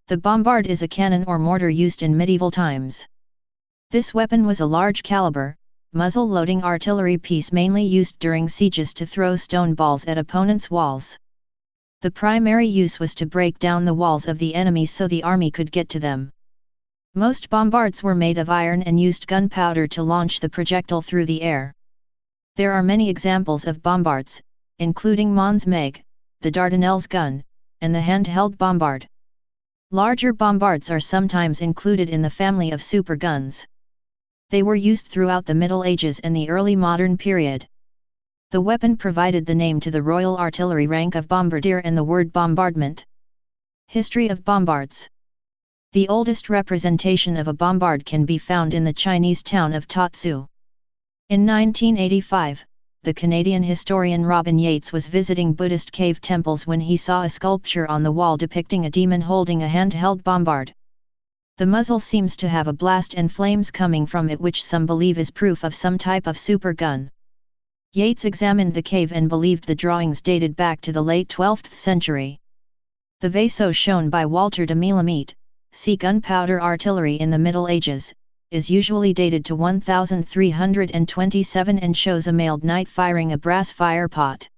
The bombard is a cannon or mortar used in medieval times. This weapon was a large caliber, muzzle-loading artillery piece mainly used during sieges to throw stone balls at opponents' walls. The primary use was to break down the walls of the enemy so the army could get to them. Most bombards were made of iron and used gunpowder to launch the projectile through the air. There are many examples of bombards, including Mons Meg, the Dardanelles Gun, and the handheld bombard. Larger bombards are sometimes included in the family of super guns. They were used throughout the Middle Ages and the early modern period. The weapon provided the name to the Royal Artillery rank of bombardier and the word bombardment. History of bombards. The oldest representation of a bombard can be found in the Chinese town of Tatsu. In 1985, the Canadian historian Robin Yates was visiting Buddhist cave temples when he saw a sculpture on the wall depicting a demon holding a handheld bombard. The muzzle seems to have a blast and flames coming from it, which some believe is proof of some type of super gun. Yates examined the cave and believed the drawings dated back to the late 12th century. The vaso shown by Walter de Milamete, see gunpowder artillery in the Middle Ages, is usually dated to 1327 and shows a mailed knight firing a brass fire pot.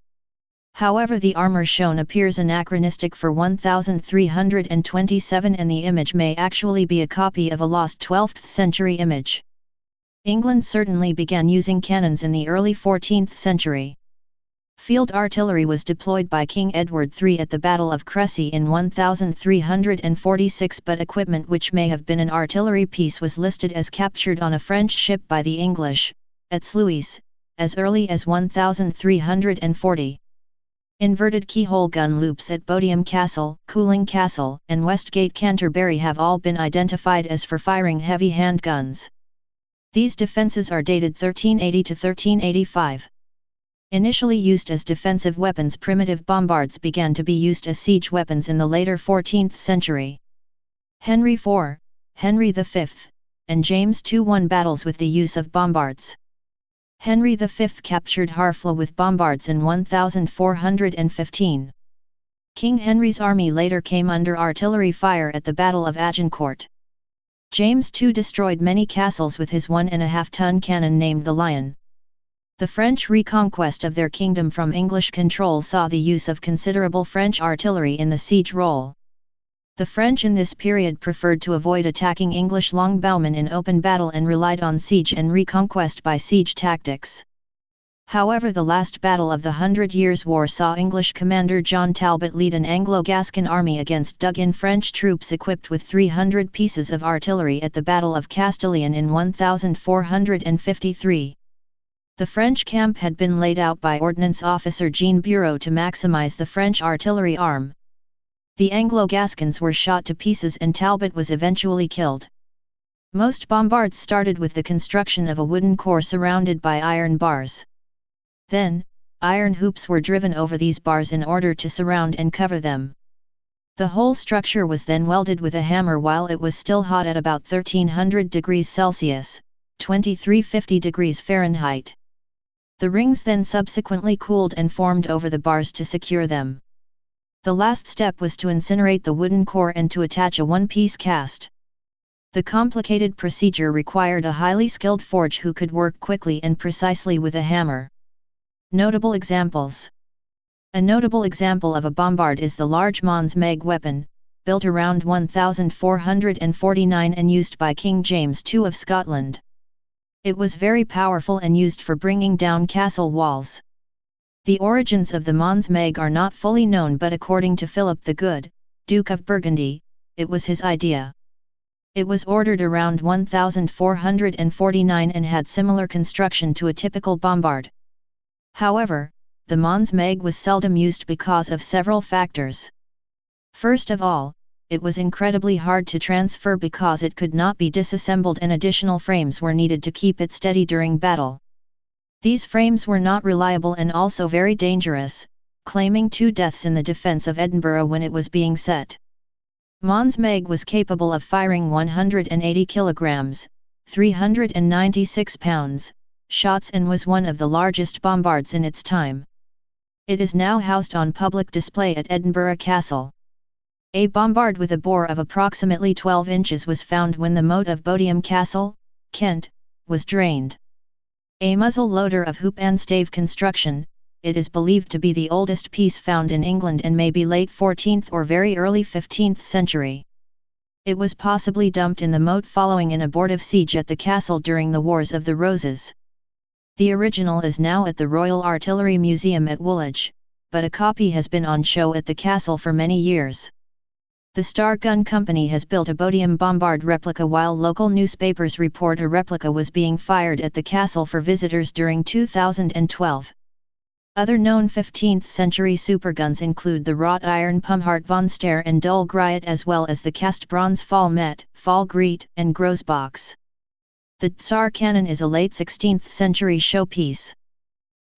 However, the armor shown appears anachronistic for 1327 and the image may actually be a copy of a lost 12th century image. England certainly began using cannons in the early 14th century. Field artillery was deployed by King Edward III at the Battle of Crecy in 1346, but equipment which may have been an artillery piece was listed as captured on a French ship by the English, at Sluis, as early as 1340. Inverted keyhole gun loops at Bodiam Castle, Cooling Castle, and Westgate Canterbury have all been identified as for firing heavy handguns. These defences are dated 1380 to 1385. Initially used as defensive weapons, primitive bombards began to be used as siege weapons in the later 14th century. Henry IV, Henry V, and James II won battles with the use of bombards. Henry V captured Harfleur with bombards in 1415. King Henry's army later came under artillery fire at the Battle of Agincourt. James II destroyed many castles with his 1.5-ton cannon named the Lion. The French reconquest of their kingdom from English control saw the use of considerable French artillery in the siege role. The French in this period preferred to avoid attacking English longbowmen in open battle and relied on siege and reconquest by siege tactics. However, the last battle of the 100 Years' War saw English commander John Talbot lead an Anglo-Gascon army against dug-in French troops equipped with 300 pieces of artillery at the Battle of Castellion in 1453. The French camp had been laid out by Ordnance Officer Jean Bureau to maximize the French artillery arm. The Anglo-Gascons were shot to pieces and Talbot was eventually killed. Most bombards started with the construction of a wooden core surrounded by iron bars. Then, iron hoops were driven over these bars in order to surround and cover them. The whole structure was then welded with a hammer while it was still hot at about 1300 degrees Celsius, 2350 degrees Fahrenheit. The rings then subsequently cooled and formed over the bars to secure them. The last step was to incinerate the wooden core and to attach a one-piece cast. The complicated procedure required a highly skilled forger who could work quickly and precisely with a hammer. Notable examples. A notable example of a bombard is the large Mons Meg weapon, built around 1449 and used by King James II of Scotland. It was very powerful and used for bringing down castle walls. The origins of the Mons Meg are not fully known, but according to Philip the Good, Duke of Burgundy, it was his idea. It was ordered around 1449 and had similar construction to a typical bombard. However, the Mons Meg was seldom used because of several factors. First of all, it was incredibly hard to transfer because it could not be disassembled and additional frames were needed to keep it steady during battle. These frames were not reliable and also very dangerous, claiming 2 deaths in the defence of Edinburgh when it was being set. Mons Meg was capable of firing 180 kilograms, 396 pounds, shots and was one of the largest bombards in its time. It is now housed on public display at Edinburgh Castle. A bombard with a bore of approximately 12 inches was found when the moat of Bodiam Castle, Kent, was drained. A muzzle loader of hoop and stave construction, it is believed to be the oldest piece found in England and may be late 14th or very early 15th century. It was possibly dumped in the moat following an abortive siege at the castle during the Wars of the Roses. The original is now at the Royal Artillery Museum at Woolwich, but a copy has been on show at the castle for many years. The Star Gun Company has built a Bodiam Bombard replica while local newspapers report a replica was being fired at the castle for visitors during 2012. Other known 15th-century superguns include the wrought iron Pumhart von Ster and Dull Griot as well as the cast bronze Fall Met, Fall Greet and Grossbox. The Tsar cannon is a late 16th century showpiece.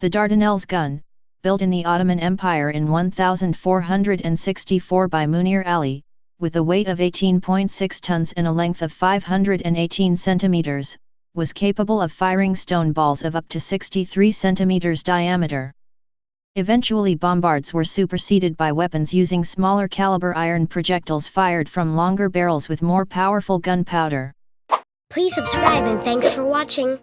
The Dardanelles Gun, built in the Ottoman Empire in 1464 by Munir Ali, with a weight of 18.6 tons and a length of 518 centimeters, was capable of firing stone balls of up to 63 centimeters diameter. Eventually bombards were superseded by weapons using smaller caliber iron projectiles fired from longer barrels with more powerful gunpowder. Please subscribe and thanks for watching.